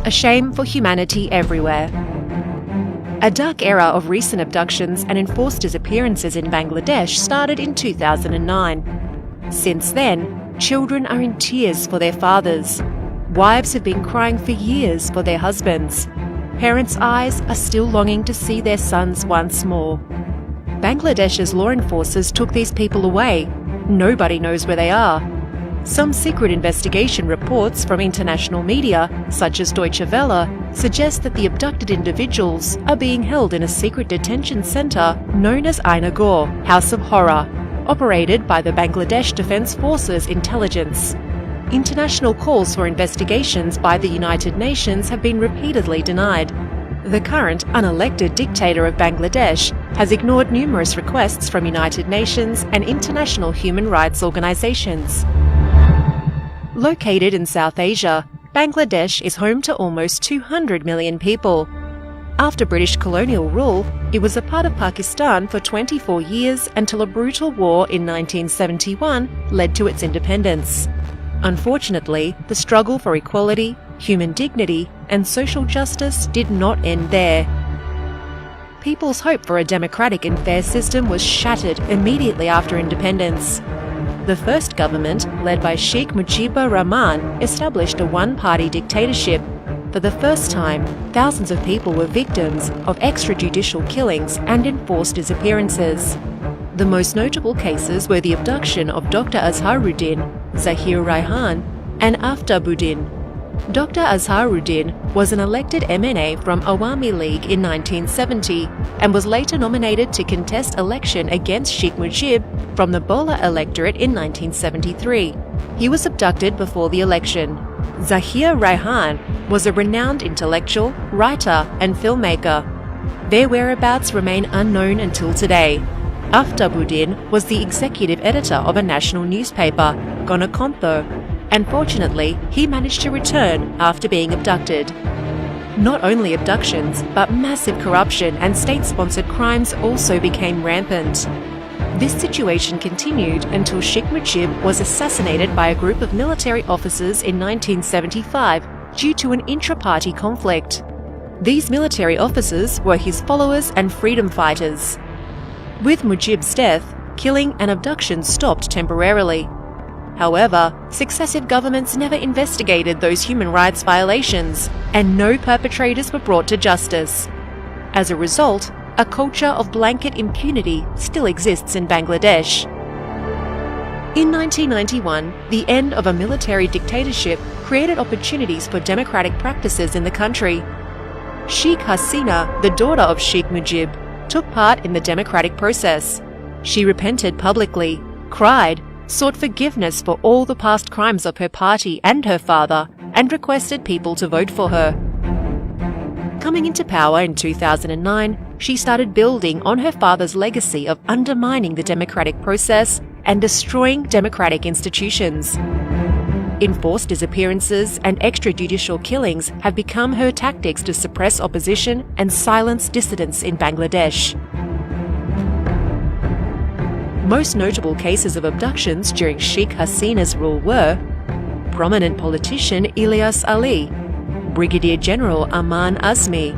a shame for humanity everywhere. A dark era of recent abductions and enforced disappearances in Bangladesh started in 2009. Since then, children are in tears for their fathers. Wives have been crying for years for their husbands. Parents' eyes are still longing to see their sons once more. Bangladesh's law enforcers took these people away. Nobody knows where they are. Some secret investigation reports from international media, such as Deutsche Welle, suggest that the abducted individuals are being held in a secret detention centre known as Ainagor, House of Horror, operated by the Bangladesh Defence Forces Intelligence. International calls for investigations by the United Nations have been repeatedly denied. The current unelected dictator of Bangladesh has ignored numerous requests from United Nations and international human rights organisations. Located in South Asia, Bangladesh is home to almost 200 million people. After British colonial rule, it was a part of Pakistan for 24 years until a brutal war in 1971 led to its independence. Unfortunately, the struggle for equality, human dignity, and social justice did not end there. People's hope for a democratic and fair system was shattered immediately after independence. The first government, led by Sheikh Mujib established a one-party dictatorship. For the first time, thousands of people were victims of extrajudicial killings and enforced disappearances. The most notable cases were the abduction of Dr. Azharuddin, Zahir Raihan, and Aftabuddin. Dr. Azharuddin was an elected MNA from Awami League in 1970 and was later nominated to contest election against Sheikh Mujib from the Bola electorate in 1973. He was abducted before the election. Zahir Raihan was a renowned intellectual, writer, and filmmaker. Their whereabouts remain unknown until today. Aftabuddin was the executive editor of a national newspaper, Gonakontho, and fortunately, he managed to return after being abducted. Not only abductions, but massive corruption and state-sponsored crimes also became rampant. This situation continued until Sheikh Mujib was assassinated by a group of military officers in 1975 due to an intra-party conflict. These military officers were his followers and freedom fighters. With Mujib's death, killing and abduction stopped temporarily. However, successive governments never investigated those human rights violations, and no perpetrators were brought to justice. As a result, a culture of blanket impunity still exists in Bangladesh. In 1991, the end of a military dictatorship created opportunities for democratic practices in the country. Sheikh Hasina, the daughter of Sheikh Mujib, took part in the democratic process. She repented publicly, cried, sought forgiveness for all the past crimes of her party and her father, and requested people to vote for her. Coming into power in 2009, she started building on her father's legacy of undermining the democratic process and destroying democratic institutions. Enforced disappearances and extrajudicial killings have become her tactics to suppress opposition and silence dissidents in Bangladesh. Most notable cases of abductions during Sheikh Hasina's rule were prominent politician Ilyas Ali, Brigadier General Aman Azmi,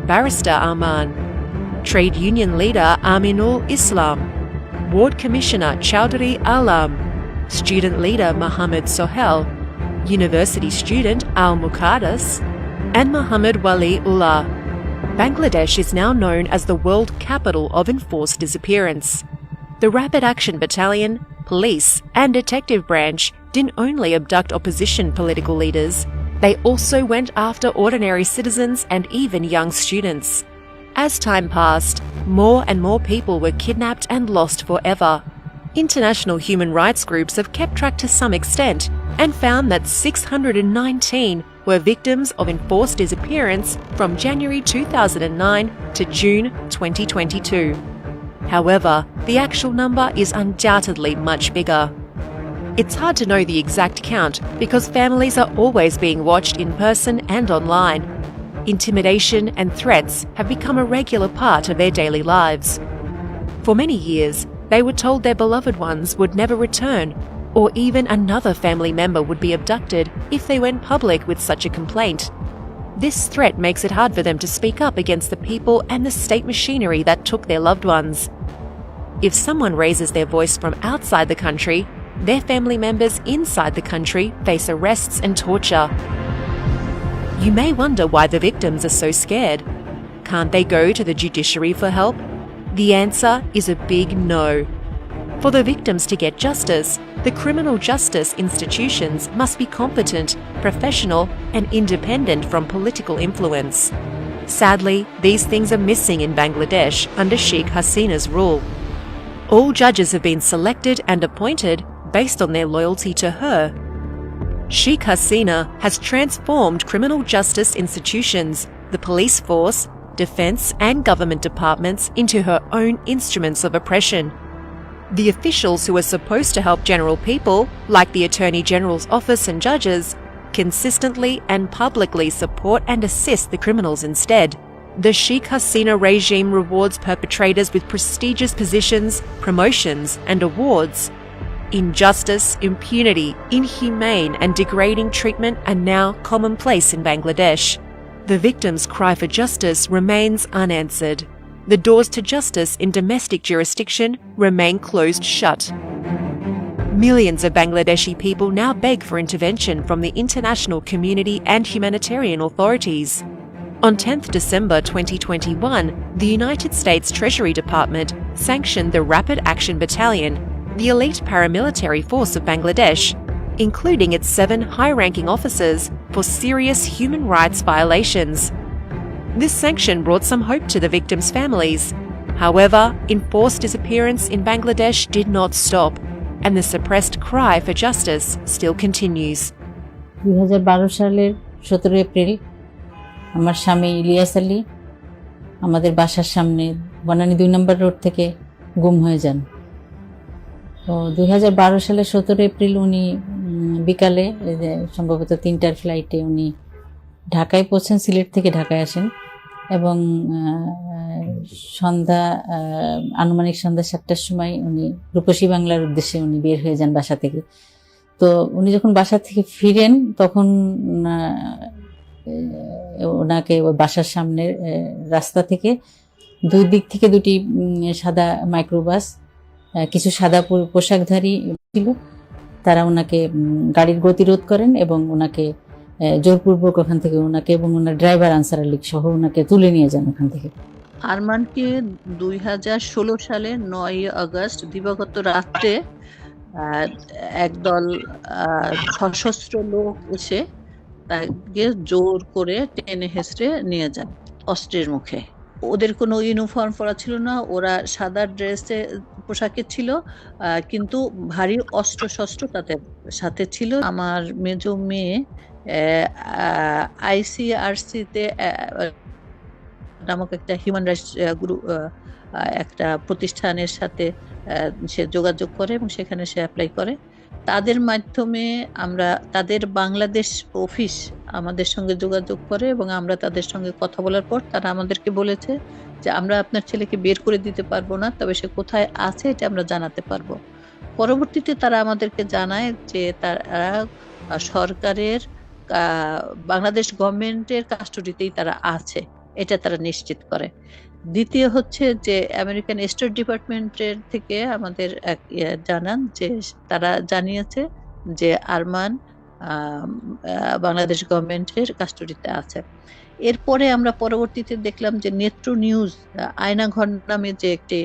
Barrister Aman, Trade Union leader Aminul Islam, Ward Commissioner Chowdhury Alam, student leader Muhammad Sohel, university student Al Muqaddas, and Muhammad Wali Ullah. Bangladesh is now known as the world capital of enforced disappearance. The Rapid Action Battalion, police, and detective branch didn't only abduct opposition political leaders, they also went after ordinary citizens and even young students. As time passed, more and more people were kidnapped and lost forever. International human rights groups have kept track to some extent and found that 619 were victims of enforced disappearance from January 2009 to June 2022. However, the actual number is undoubtedly much bigger. It's hard to know the exact count because families are always being watched in person and online. Intimidation and threats have become a regular part of their daily lives. For many years, they were told their beloved ones would never return, or even another family member would be abducted if they went public with such a complaint. This threat makes it hard for them to speak up against the people and the state machinery that took their loved ones. If someone raises their voice from outside the country, their family members inside the country face arrests and torture. You may wonder why the victims are so scared. Can't they go to the judiciary for help? The answer is a big no. For the victims to get justice, the criminal justice institutions must be competent, professional, and independent from political influence. Sadly, these things are missing in Bangladesh under Sheikh Hasina's rule. All judges have been selected and appointed based on their loyalty to her. Sheikh Hasina has transformed criminal justice institutions, the police force, defence and government departments into her own instruments of oppression. The officials who are supposed to help general people, like the Attorney General's office and judges, consistently and publicly support and assist the criminals instead. The Sheikh Hasina regime rewards perpetrators with prestigious positions, promotions and awards. Injustice, impunity, inhumane and degrading treatment are now commonplace in Bangladesh. The victims' cry for justice remains unanswered. The doors to justice in domestic jurisdiction remain closed shut. Millions of Bangladeshi people now beg for intervention from the international community and humanitarian authorities. On 10th December 2021, the United States Treasury Department sanctioned the Rapid Action Battalion, the elite paramilitary force of Bangladesh, including its 7 high-ranking officers, for serious human rights violations. This sanction brought some hope to the victims' families. However, enforced disappearance in Bangladesh did not stop, and the suppressed cry for justice still continues. 2012 সালের 17 April আমার স্বামী ইলিয়াস আলী আমাদের বাসার সামনে বনানী 2 নম্বর road থেকে গুম হয়ে যান। তো 2012 সালের 17 এপ্রিল উনি বিকালে সম্ভবত 3টার ফ্লাইটে উনি ঢাকায় পৌঁছেন, সিলেট থেকে ঢাকায় আসেন এবং সন্ধ্যা আনুমানিক সন্ধ্যা 7টার সময় উনি রূপসী বাংলার উদ্দেশ্যে উনি বের হয়ে যান বাসা থেকে। তো উনি যখন বাসা থেকে ফিরেন তখন ওনাকে বাসার সামনের রাস্তা থেকে 2 দিক থেকে 2টি সাদা মাইক্রোবাস, কিছু সাদা পোশাকধারী ছিল, তারা ওনাকে গাড়ির গতিরোধ করেন এবং ওনাকে জোরপূর্বক ওখান থেকে ওনাকে এবং ওনার ড্রাইভার আনসার আলী সহ ওনাকে তুলে নিয়ে যান ওখান থেকে। আরমানকে 2016 সালের 9 আগস্ট দিবাগত রাত্রে একদল সশস্ত্র লোক এসে তাকে জোর করে টেনে হেঁচড়ে নিয়ে যান অস্ত্রের মুখে। ওদের কোনো ইউনিফর্ম পরা ছিল না, ওরা সাদা ড্রেসে পোশাকে ছিল, কিন্তু ভারী অস্ত্র শস্ত্র তাদের সাথে ছিল। আমার মেজো মেয়ে ICRC-তে নামক একটা হিউম্যান রাইটস গ্রুপ একটা প্রতিষ্ঠানের সাথে সে যোগাযোগ করে এবং সেখানে সে অ্যাপ্লাই করে। তাদের মাধ্যমে আমরা তাদের বাংলাদেশ অফিস আমাদের সঙ্গে যোগাযোগ করে এবং আমরা তাদের সঙ্গে কথা বলার পর তারা আমাদেরকে বলেছে যে আমরা আপনার ছেলেকে বের করে দিতে পারবো না, তবে সে কোথায় আছে এটা আমরা জানাতে পারবো। পরবর্তীতে তারা আমাদেরকে জানায় যে তারা সরকারের বাংলাদেশ গভর্নমেন্টের কাস্টডিতেই তারা আছে, এটা তারা নিশ্চিত করে। দ্বিতীয় হচ্ছে যে আমেরিকান স্টেট ডিপার্টমেন্টের থেকে আমাদের জানান যে তারা জানিয়েছে যে আরমান বাংলাদেশ গভর্নমেন্টের কাস্টডিতে আছে। এরপরে আমরা পরবর্তীতে দেখলাম যে নেত্র নিউজ আয়নাঘর নামে যে একটি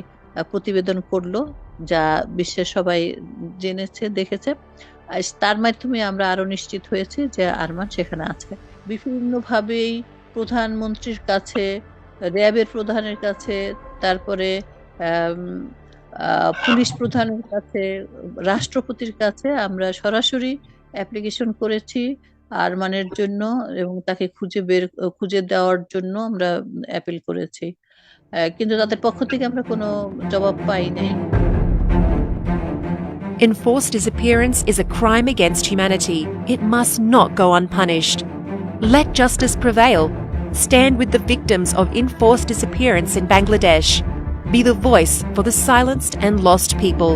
প্রতিবেদন করলো, যা বিশ্বের সবাই জেনেছে দেখেছে। তার মাধ্যমে আমরা আরো নিশ্চিত হয়েছি যে আরমান সেখানে আছে। বিভিন্নভাবেই প্রধানমন্ত্রীর কাছে, র্যাবের প্রধানের কাছে, তারপরে পুলিশ প্রধানের কাছে, রাষ্ট্রপতির কাছে আমরা সরাসরি অ্যাপ্লিকেশন করেছি আরমানের জন্য এবং তাকে খুঁজে দেওয়ার জন্য আমরা অ্যাপিল করেছি, কিন্তু তাদের পক্ষ থেকে আমরা কোনো জবাব পাই নাই। Enforced disappearance is a crime against humanity. It must not go unpunished. Let justice prevail. Stand with the victims of enforced disappearance in Bangladesh. Be the voice for the silenced and lost people.